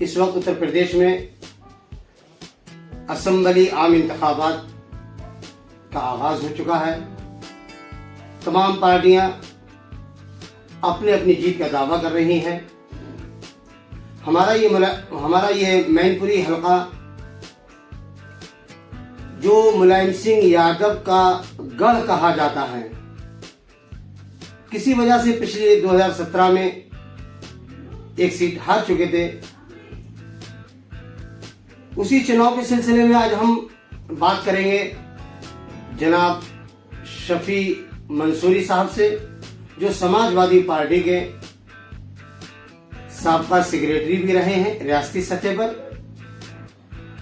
इस वक्त उत्तर प्रदेश में असेंबली आम इंतखाबात का आगाज हो चुका है। तमाम पार्टियां अपने अपनी जीत का दावा कर रही हैं। हमारा ये मैनपुरी हलका जो मुलायम सिंह यादव का गढ़ कहा जाता है, किसी वजह से पिछले 2017 में एक सीट हार चुके थे। उसी चुनाव के सिलसिले में आज हम बात करेंगे जनाब शफी मंसूरी साहब से, जो समाजवादी पार्टी के साबका सेक्रेटरी भी रहे हैं रियासती सतह पर,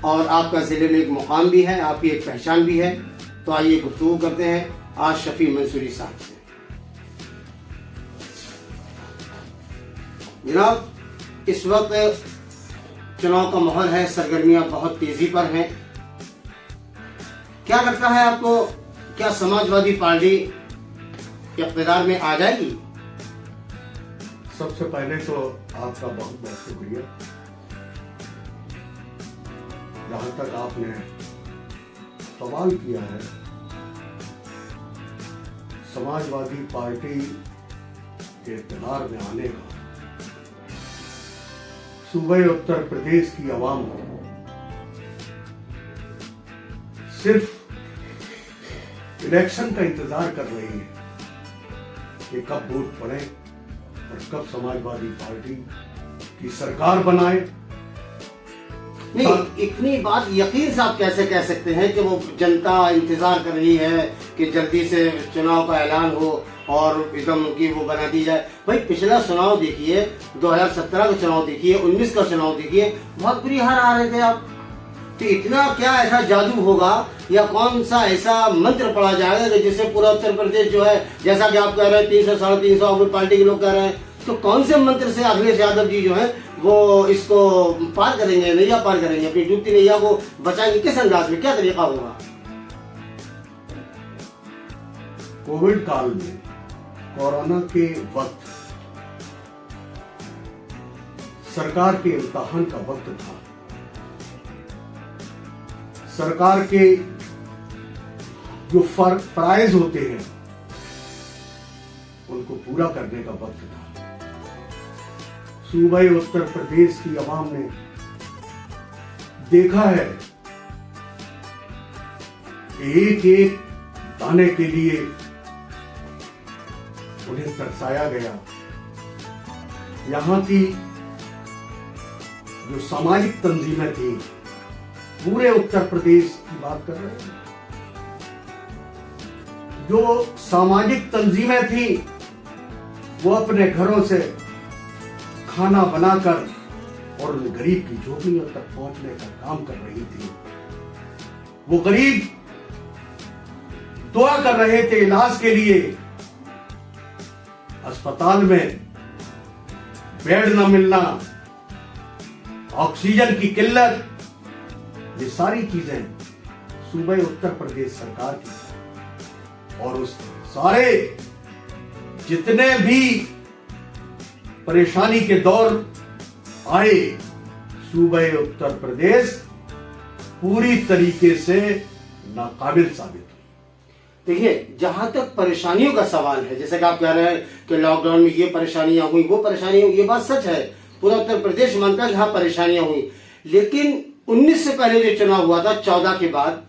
और आपका जिले में एक मुकाम भी है, आपकी एक पहचान भी है। तो आइए गुफ्तगू करते हैं आज शफी मंसूरी साहब से। जनाब, इस वक्त चुनाव का माहौल है, सरगर्मियां बहुत तेजी पर हैं। क्या लगता है आपको, क्या समाजवादी पार्टी इक़्तिदार में आ जाएगी? सबसे पहले तो आपका बहुत बहुत शुक्रिया। जहां तक आपने सवाल किया है, समाजवादी पार्टी के इक़्तिदार में आने का सूबे उत्तर प्रदेश की आवाम को सिर्फ इलेक्शन का इंतजार कर रही है कि कब वोट पड़े और कब समाजवादी पार्टी की सरकार बनाए। नहीं, इतनी बात यकीन से आप कैसे कह सकते हैं कि वो जनता इंतजार कर रही है कि जल्दी से चुनाव का ऐलान हो और एकदम की वो बना दी जाए? भाई, पिछला चुनाव देखिए, 2017 का चुनाव देखिए, 19 का चुनाव देखिए, बहुत बुरी हार आ रहे थे आप। तो इतना क्या ऐसा जादू होगा या कौन सा ऐसा मंत्र पढ़ा जाएगा कि जिससे पूरा उत्तर प्रदेश जो है, जैसा कि आप कह रहे हैं 300 350 अपनी पार्टी के लोग कह रहे हैं, तो कौन से मंत्र से अखिलेश यादव जी जो है वो इसको पार करेंगे, नैया पार करेंगे, अपनी डूबती नैया को बचाएंगे? किस अंदाज में, क्या तरीका होगा? कोविड काल में, कोरोना के वक्त सरकार के इम्तिहान का वक्त था। सरकार के जो फराइज होते हैं उनको पूरा करने का वक्त था। सूबे उत्तर प्रदेश की आवाम ने देखा है एक एक दाने के लिए उन्हें तरसाया गया। यहां की जो सामाजिक तंजीमें थी, पूरे उत्तर प्रदेश की बात कर रहे हैं, जो सामाजिक तंजीमें थी वो अपने घरों से खाना बनाकर और उन गरीब की झोपड़ियों तक पहुंचने का काम कर रही थी। वो गरीब दुआ कर रहे थे इलाज के लिए, अस्पताल में बेड न मिलना, ऑक्सीजन की किल्लत, ये सारी चीजें सूबे उत्तर प्रदेश सरकार की। और उस सारे जितने भी परेशानी के दौर आए, सूबे उत्तर प्रदेश पूरी तरीके से नाकाबिल साबित हुई। देखिए, जहां तक परेशानियों का सवाल है, जैसे कि आप कह रहे हैं कि लॉकडाउन में ये परेशानियां हुई, वो परेशानियां हुई, ये बात सच है, पूरा उत्तर प्रदेश मानता है कि हाँ परेशानियां हुई। लेकिन 19 से पहले जो चुनाव हुआ था, 14 के बाद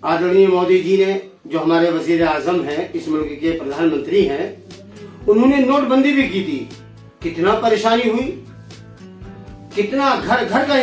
आदरणीय मोदी जी ने, जो हमारे वजीर आजम हैं, इस मुल्क के प्रधानमंत्री हैं, उन्होंने नोटबंदी भी की थी। कितना परेशानी हुई, कितना घर घर का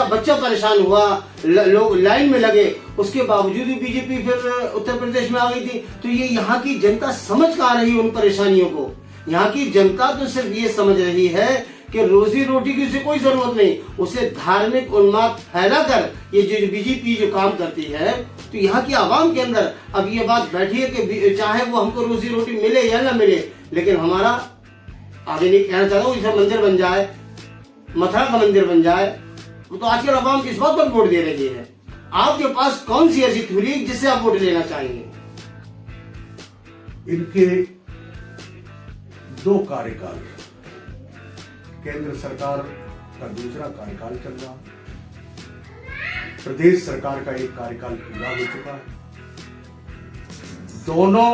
बच्चा परेशान हुआ, लोग लाइन में लगे, उसके बावजूद भी बीजेपी फिर उत्तर प्रदेश में आ गई थी। तो ये यहाँ की जनता समझ का आ रही उन परेशानियों को। यहाँ की जनता तो सिर्फ ये समझ रही है कि रोजी रोटी की उसे कोई जरूरत नहीं, उसे धार्मिक उन्माद फैलाकर ये जो बीजेपी जो काम करती है, तो यहाँ की आवाम के अंदर अब ये बात बैठी है कि चाहे वो हमको रोजी रोटी मिले या ना मिले, लेकिन हमारा, आगे नहीं कहना चाहता हूँ, इसे मंदिर बन जाए, मथुरा का मंदिर बन जाए। तो आजकल आवाम किस बात पर वोट दे रही है? आपके पास कौन सी ऐसी थ्योरी जिससे आप वोट लेना चाहेंगे? इनके दो कार्यकाल, केंद्र सरकार का दूसरा कार्यकाल चल रहा है। प्रदेश सरकार का एक कार्यकाल पूरा हो चुका है। दोनों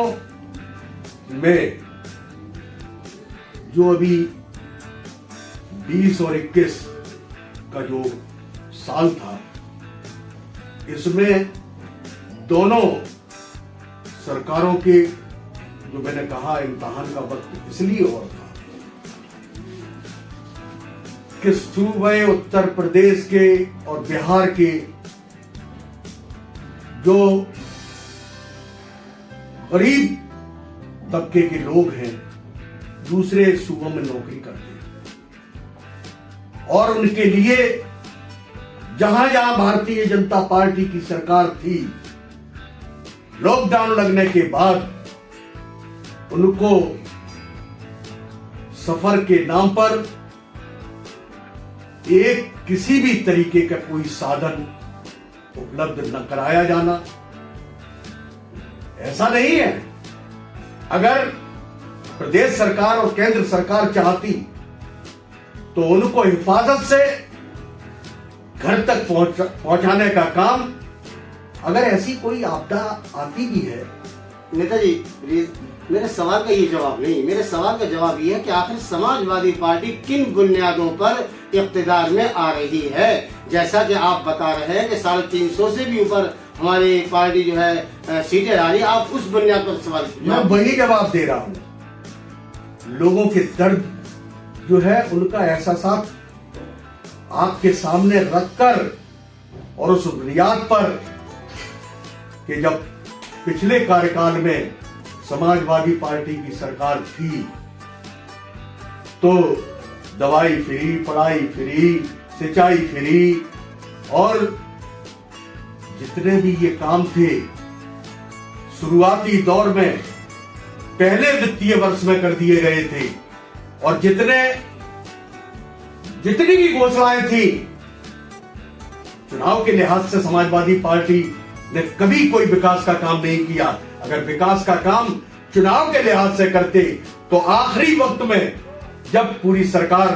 में जो अभी 20 और 21 का जो साल था, इसमें दोनों सरकारों के, जो मैंने कहा, इम्तिहान का वक्त इसलिए और था कि सूबे उत्तर प्रदेश के और बिहार के जो गरीब तबके के लोग हैं, दूसरे सूबों में नौकरी करते हैं, और उनके लिए जहां जहां भारतीय जनता पार्टी की सरकार थी, लॉकडाउन लगने के बाद उनको सफर के नाम पर एक किसी भी तरीके का कोई साधन उपलब्ध न कराया जाना। ऐसा नहीं है, अगर प्रदेश सरकार और केंद्र सरकार चाहती तो उनको हिफाजत से घर तक पहुंचाने का काम, अगर ऐसी कोई आपदा आती भी है। नेताजी प्लीज, मेरे सवाल का ये जवाब नहीं, मेरे सवाल का जवाब ये है कि आखिर समाजवादी पार्टी किन बुनियादों पर इख्तिदार में आ रही है। जैसा कि आप बता रहे हैं कि 350 से भी ऊपर हमारी पार्टी जो है सीटें आ रही है, आप उस बुनियाद पर सवाल। मैं वही जवाब दे रहा हूं। लोगों के दर्द जो है, उनका एहसास आपके सामने रखकर, और उस बुनियाद पर कि जब पिछले कार्यकाल में समाजवादी पार्टी की सरकार थी तो दवाई फ्री, पढ़ाई फ्री, सिंचाई फ्री, और जितने भी ये काम थे शुरुआती दौर में पहले वित्तीय वर्ष में कर दिए गए थे, और जितनी भी घोषणाएं थी, चुनाव के लिहाज से समाजवादी पार्टी ने कभी कोई विकास का काम नहीं किया। अगर विकास का काम चुनाव के लिहाज से करते तो आखिरी वक्त में, जब पूरी सरकार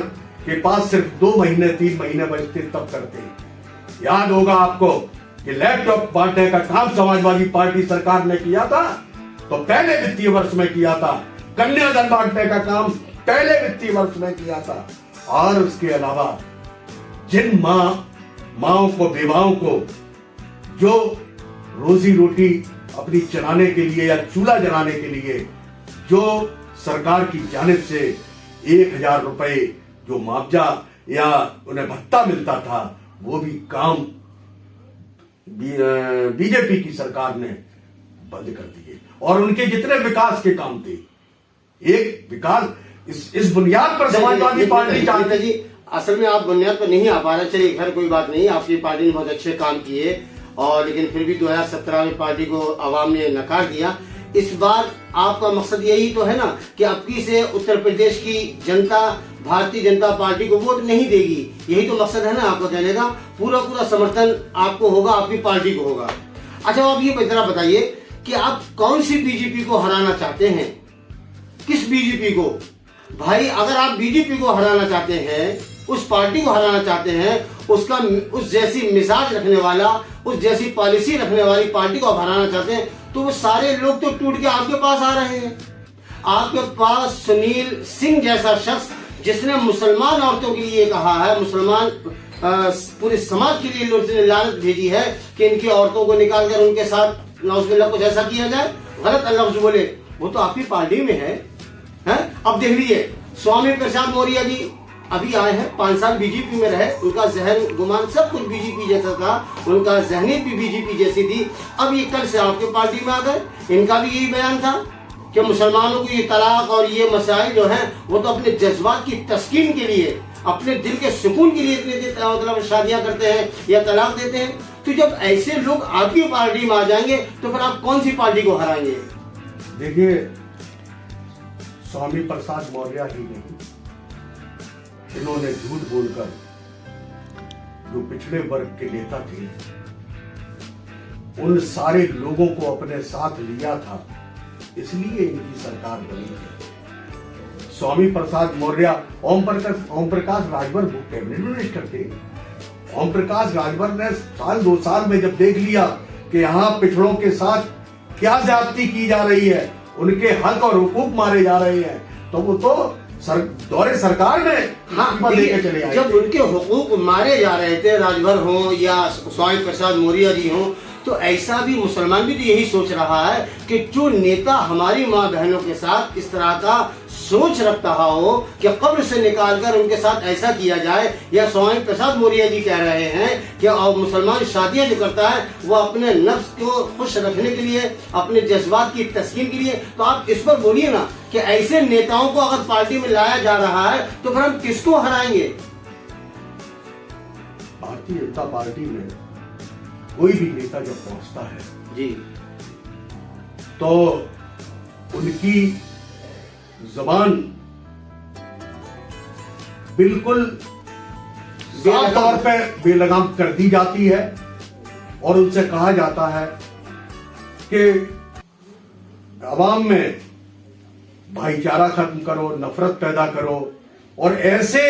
के पास सिर्फ 2 महीने 3 महीने बचते, तब करते। याद होगा आपको कि लैपटॉप बांटने का काम समाजवादी पार्टी सरकार ने किया था तो पहले वित्तीय वर्ष में किया था। कन्यादान बांटने का काम पहले वित्तीय वर्ष में किया था। और उसके अलावा जिन माओं को, विधवाओं को जो रोजी रोटी अपनी चलाने के लिए या चूल्हा जलाने के लिए जो सरकार की जानिब से 1000 रुपए जो मुआवजा या उन्हें भत्ता मिलता था, वो भी काम बीजेपी की सरकार ने बंद कर दिए। और उनके जितने विकास के काम थे, एक विकास इस बुनियाद पर समाजवादी पार्टी चाहती थी। असल में आप बुनियाद पर नहीं आ पा रहे। चलिए खैर कोई बात नहीं, आपकी पार्टी ने बहुत अच्छे काम किए, और लेकिन फिर भी 2017 में पार्टी को आवाम ने नकार दिया। इस बार आपका मकसद यही तो है ना कि अबकी से उत्तर प्रदेश की जनता भारतीय जनता पार्टी को वोट नहीं देगी, यही तो मकसद है ना आपका कहने का। पूरा समर्थन आपको होगा, आपकी पार्टी को होगा। अच्छा, आप ये जरा बताइए कि आप कौन सी बीजेपी को हराना चाहते हैं? किस बीजेपी को? भाई, अगर आप बीजेपी को हराना चाहते हैं, उस पार्टी को हराना चाहते हैं, उस जैसी मिजाज रखने वाला, उस जैसी पॉलिसी रखने वाली पार्टी को हराना चाहते हैं, तो वो सारे लोग तो टूट के आपके पास आ रहे हैं। आपके पास सुनील सिंह जैसा शख्स, जिसने मुसलमान औरतों के लिए कहा है, मुसलमान पूरे समाज के लिए उसने लानत भेजी है कि इनकी औरतों को निकालकर उनके साथ नौजुबिल्ला कुछ ऐसा किया जाए, गलत लफ्ज बोले, वो तो आपकी पार्टी में है? अब देख लीजिए, स्वामी प्रसाद मौर्य जी अभी आए हैं, 5 साल बीजेपी में रहे, उनका जहन गुमान सब कुछ बीजेपी जैसा था, उनका जहनीत भी बीजेपी जैसी थी। अब ये कल से आपके पार्टी में आ गए। इनका भी यही बयान था कि मुसलमानों को ये तलाक और ये मसाइल जो हैं, वो तो अपने जज्बात की तस्कीन के लिए, अपने दिल के सुकून के लिए इतने मतलब शादियां करते हैं या तलाक देते हैं। तो जब ऐसे लोग आपकी पार्टी में आ जाएंगे तो फिर आप कौन सी पार्टी को हराएंगे? देखिए, स्वामी प्रसाद मौर्य ही नहीं, इन्होंने झूठ बोलकर जो पिछड़े वर्ग के नेता थे, उन सारे लोगों को अपने साथ लिया था, इसलिए इनकी सरकार बनी थी। स्वामी प्रसाद मौर्य, ओम प्रकाश राजभर कैबिनेट मिनिस्टर थे। ओम प्रकाश राजभर ने साल 2 साल में जब देख लिया कि यहाँ पिछड़ों के साथ क्या ज्यादती की जा रही है, उनके हक और हुकूक मारे जा रहे हैं, तो वो तो दौरे सरकार में हाँ, लेके चले आए। जब उनके हुकूक मारे जा रहे थे, राजभर हो या स्वामी प्रसाद मौर्य जी हो, तो ऐसा भी मुसलमान भी तो यही सोच रहा है कि जो नेता हमारी माँ बहनों के साथ इस तरह का सोच रखता हो कि कब्र से निकालकर उनके साथ ऐसा किया जाए, या स्वामी प्रसाद मौर्य जी कह रहे हैं कि मुसलमान शादियां जो करता है वो अपने नफ्स को खुश रखने के लिए, अपने जज्बात की तस्कीन के लिए, तो आप इस पर बोलिए ना कि ऐसे नेताओं को अगर पार्टी में लाया जा रहा है तो फिर हम किसको हराएंगे? भारतीय जनता पार्टी में कोई भी नेता जब पहुंचता है जी, तो उनकी जबान बिल्कुल साफ तौर पे बेलगाम कर दी जाती है और उनसे कहा जाता है कि अवाम में भाईचारा खत्म करो, नफरत पैदा करो, और ऐसे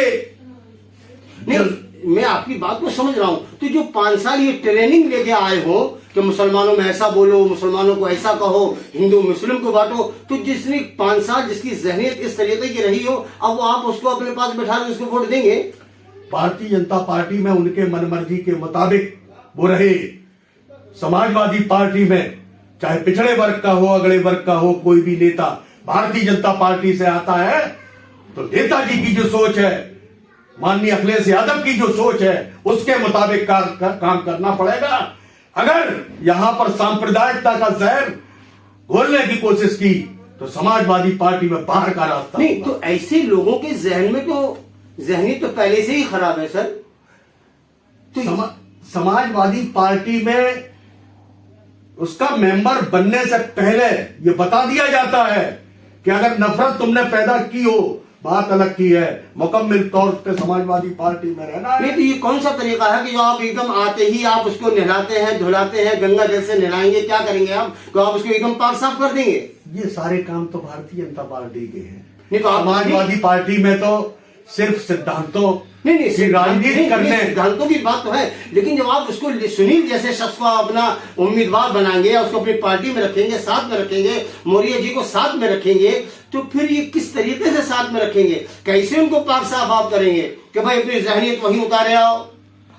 नहीं, मैं आपकी बात को समझ रहा हूं। तो जो 5 साल ये ट्रेनिंग लेके आए हो कि मुसलमानों में ऐसा बोलो, मुसलमानों को ऐसा कहो, हिंदू मुस्लिम को बांटो, तो जिसने 5 साल जिसकी जहनीत इस तरीके की रही हो, अब वो आप उसको अपने पास बैठा कर उसको वोट देंगे? भारतीय जनता पार्टी में उनके मनमर्जी के मुताबिक वो रहे। समाजवादी पार्टी में चाहे पिछड़े वर्ग का हो, अगले वर्ग का हो, कोई भी नेता भारतीय जनता पार्टी से आता है तो नेताजी की जो सोच है, माननीय अखिलेश यादव की जो सोच है, उसके मुताबिक काम करना पड़ेगा। अगर यहां पर सांप्रदायिकता का जहर घोलने की कोशिश की तो समाजवादी पार्टी में बाहर का रास्ता नहीं। तो ऐसे लोगों के जहन में तो जहनी तो पहले से ही खराब है सर। तो समाजवादी पार्टी में उसका मेंबर बनने से पहले ये बता दिया जाता है कि अगर नफरत तुमने पैदा की हो, बात अलग की है, मुकम्मल तौर पे समाजवादी पार्टी में रहना है। नहीं, तो ये कौन सा तरीका है कि जो आप एकदम आते ही आप उसको नहलाते हैं, धुलाते हैं, गंगा जल से नहलाएंगे? क्या करेंगे आप? तो आप उसको एकदम पाक साफ कर देंगे? ये सारे काम तो भारतीय जनता पार्टी के हैं। नहीं, तो समाजवादी पार्टी में तो सिर्फ सिद्धांतों नहीं राजनीति करने, सिद्धांतों की बात तो है, लेकिन जब आप उसको सुनील जैसे शख्स को अपना उम्मीदवार बनाएंगे या उसको अपनी पार्टी में रखेंगे, साथ में रखेंगे, मौर्य जी को साथ में रखेंगे, तो फिर ये किस तरीके से साथ में रखेंगे? कैसे उनको पाक साफ आप करेंगे कि भाई अपनी जहनीत वहीं उतारे आओ,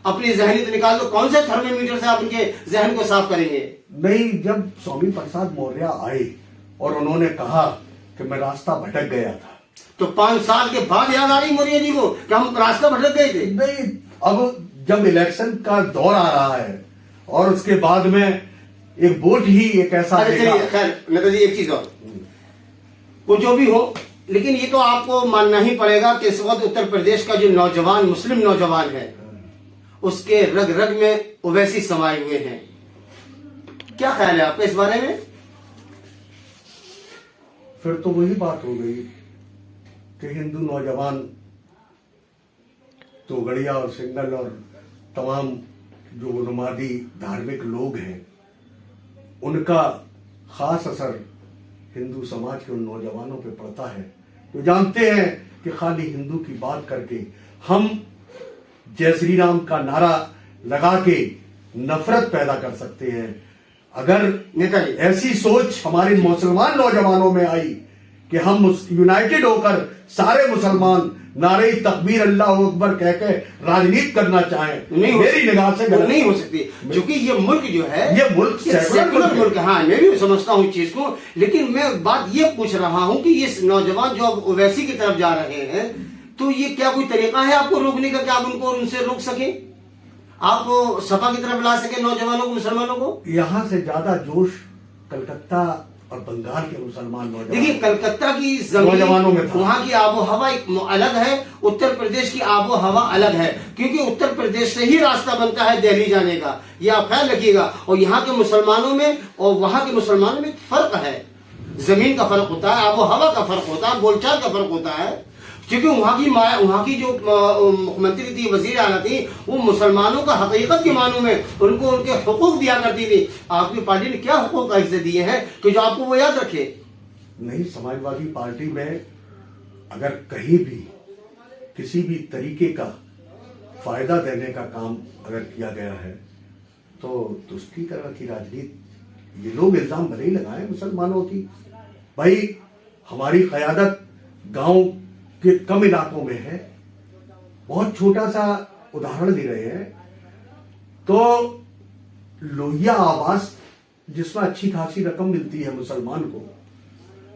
अपनी जहनीत निकाल दो? कौन से थर्मामीटर से आप उनके जहन को साफ करेंगे? नहीं, जब स्वामी प्रसाद मौर्य आए और उन्होंने कहा कि मैं रास्ता भटक गया था, तो 5 साल के बाद याद आ रही मौर्य जी को कि हम रास्ता भटक गए थे? नहीं, अब जब इलेक्शन का दौर आ रहा है और उसके बाद में एक वोट ही एक ऐसा चलिए, खैर नेता जी एक चीज और, वो जो भी हो, लेकिन ये तो आपको मानना ही पड़ेगा कि इस वक्त उत्तर प्रदेश का जो नौजवान, मुस्लिम नौजवान है, उसके रग रग में ओवैसी समाये हुए हैं। क्या ख्याल है आपका इस बारे में? फिर तो वही बात हो गई कि हिंदू नौजवान तोगड़िया और सिंगल और तमाम जो उन्मादी धार्मिक लोग हैं, उनका खास असर हिंदू समाज के उन नौजवानों पे पड़ता है जो जानते हैं कि खाली हिंदू की बात करके हम जय श्री राम का नारा लगा के नफरत पैदा कर सकते हैं। अगर नेताजी ऐसी सोच हमारे मुसलमान नौजवानों में आई कि हम यूनाइटेड होकर सारे मुसलमान नारे तकबीर अल्लाह अकबर कह के राजनीति करना चाहें, मेरी निगाह से नहीं हो सकती, क्योंकि ये मुल्क जो है, ये मुल्क सेकुलर मुल्क है। हाँ, मैं भी समझता हूँ इस चीज को, लेकिन मैं बात ये पूछ रहा हूँ कि ये नौजवान जो अब ओवैसी की तरफ जा रहे हैं, तो ये क्या कोई तरीका है आपको रोकने का, क्या आप उनको उनसे रोक सके, आप सपा की तरफ ला सके नौजवानों को, मुसलमानों को? यहाँ से ज्यादा जोश कलकत्ता और बंगाल के मुसलमान नौजवान, देखिए कलकत्ता की नौजवानों में वहाँ की आबो हवा एक अलग है, उत्तर प्रदेश की आबो हवा अलग है, क्योंकि उत्तर प्रदेश से ही रास्ता बनता है दिल्ली जाने का, ये आप ख्याल रखिएगा। और यहाँ के मुसलमानों में और वहाँ के मुसलमानों में फर्क है, जमीन का फर्क होता है, आबो हवा का फर्क होता है, बोलचाल का फर्क होता है, क्योंकि वहाँ की जो मुख्यमंत्री थी, वजीर आला थी, वो मुसलमानों का हकीकत के मानों में उनको उनके हुकूक दिया करती थी। आपकी पार्टी ने क्या हुकूक ऐसे दिए हैं कि जो आपको वो याद रखे? नहीं, समाजवादी पार्टी में अगर कहीं भी किसी भी तरीके का फायदा देने का काम अगर किया गया है तो उसकी तरह की राजनीति, ये लोग इल्जाम भले ही लगाए मुसलमानों की। भाई हमारी क़यादत गांव के कम इलाकों में है, बहुत छोटा सा उदाहरण दे रहे हैं तो लोहिया आवास जिसमें अच्छी खासी रकम मिलती है मुसलमान को,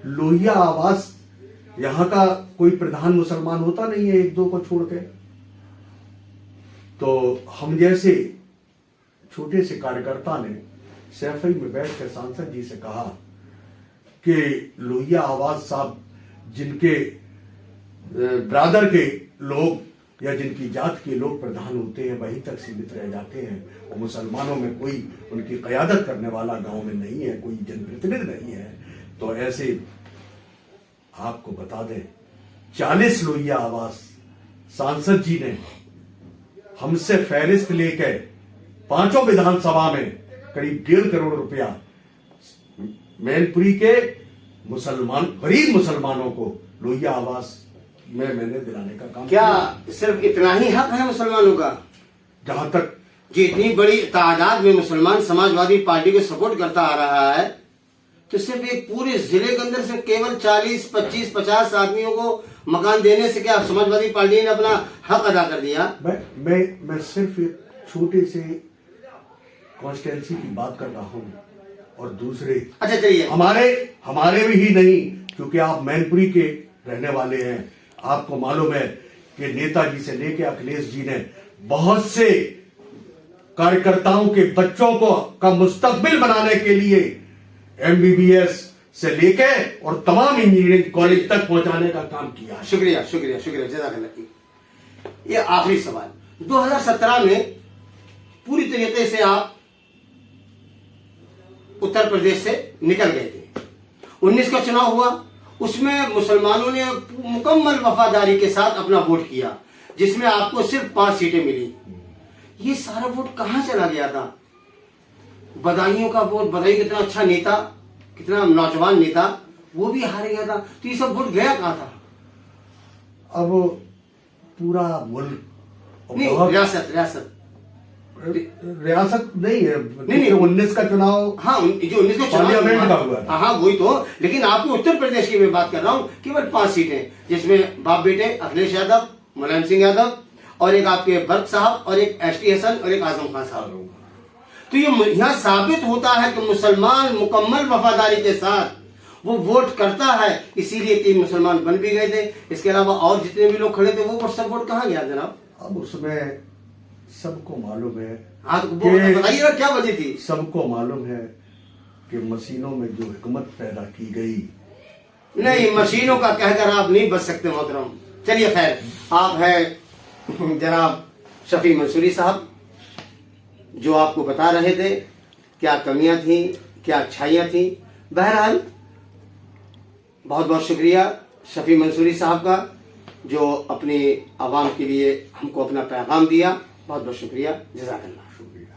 लोहिया आवास यहां का कोई प्रधान मुसलमान होता नहीं है, एक दो को छोड़ के। तो हम जैसे छोटे से कार्यकर्ता ने सैफई में बैठकर सांसद जी से कहा कि लोहिया आवास साहब जिनके ब्रादर के लोग या जिनकी जात के लोग प्रधान होते हैं वहीं तक सीमित रह जाते हैं और मुसलमानों में कोई उनकी क़यादत करने वाला गांव में नहीं है, कोई जनप्रतिनिधि नहीं है। तो ऐसे आपको बता दें 40 लोहिया आवास सांसद जी ने हमसे फहरिस्त लेकर 5 विधानसभा में करीब 1.5 करोड़ रुपया मैनपुरी के मुसलमान गरीब मुसलमानों को लोहिया आवास में मैंने दिलाने का काम क्या सिर्फ इतना ही हक है मुसलमानों का? जहां तक जी इतनी बड़ी तादाद में मुसलमान समाजवादी पार्टी को सपोर्ट करता आ रहा है तो सिर्फ एक पूरे जिले के अंदर से केवल 40, 25, 50 आदमियों को मकान देने से क्या समाजवादी पार्टी ने अपना हक अदा कर दिया? मैं सिर्फ एक छोटे से कॉन्स्टिट्यूंसी की बात कर रहा हूं और दूसरे अच्छा चलिए हमारे भी ही नहीं, क्योंकि आप मैनपुरी के रहने वाले हैं, आपको मालूम है कि नेताजी से लेके अखिलेश जी ने बहुत से कार्यकर्ताओं के बच्चों को का मुस्तकबिल बनाने के लिए MBBS से लेके और तमाम इंजीनियरिंग कॉलेज तक पहुंचाने का काम किया है। शुक्रिया शुक्रिया शुक्रिया जज़ाकल्लाह। ये आखिरी सवाल, 2017 में पूरी तरीके से आप उत्तर प्रदेश से निकल गए थे। 19 का चुनाव हुआ, उसमें मुसलमानों ने मुकम्मल वफादारी के साथ अपना वोट किया जिसमें आपको सिर्फ 5 सीटें मिली। ये सारा वोट कहां चला गया था? बदायूं का वोट, बदायूं कितना अच्छा नेता, कितना नौजवान नेता, वो भी हार गया था। तो ये सब वोट गया कहां था? अब पूरा मुल्क नहीं, रियासत रियासत नहीं है। नहीं 19 का चुनाव, हाँ जो 19 का पार्लियामेंट का हुआ था, हाँ वही तो। लेकिन आपको उत्तर प्रदेश की मैं बात कर रहा हूँ, केवल 5 सीटें जिसमें बाप बेटे अखिलेश यादव, मुलायम सिंह यादव और एक आपके बर्क साहब और एक एसटी हसन और एक आजम खान साहब। तो ये यहाँ साबित होता है कि मुसलमान मुकम्मल वफादारी के साथ वो वोट करता है, इसीलिए 3 मुसलमान बन भी गए थे। इसके अलावा और जितने भी लोग खड़े थे वो सब वोट कहाँ गया जनाब? अब उसमें सबको मालूम है, हाँ तो बताइए ना क्या वजह थी? सबको मालूम है कि मशीनों में जो हिकमत पैदा की गई, नहीं मशीनों का कहकर आप नहीं बच सकते मोहतरम। चलिए खैर, आप हैं जनाब शफी मंसूरी साहब जो आपको बता रहे थे क्या कमियां थी, क्या अच्छाइयां थी। बहरहाल बहुत बहुत शुक्रिया शफी मंसूरी साहब का जो अपनी आवाम के लिए हमको अपना पैगाम दिया। बहुत बहुत शुक्रिया, जज़ाकल्लाह। शुक्रिया।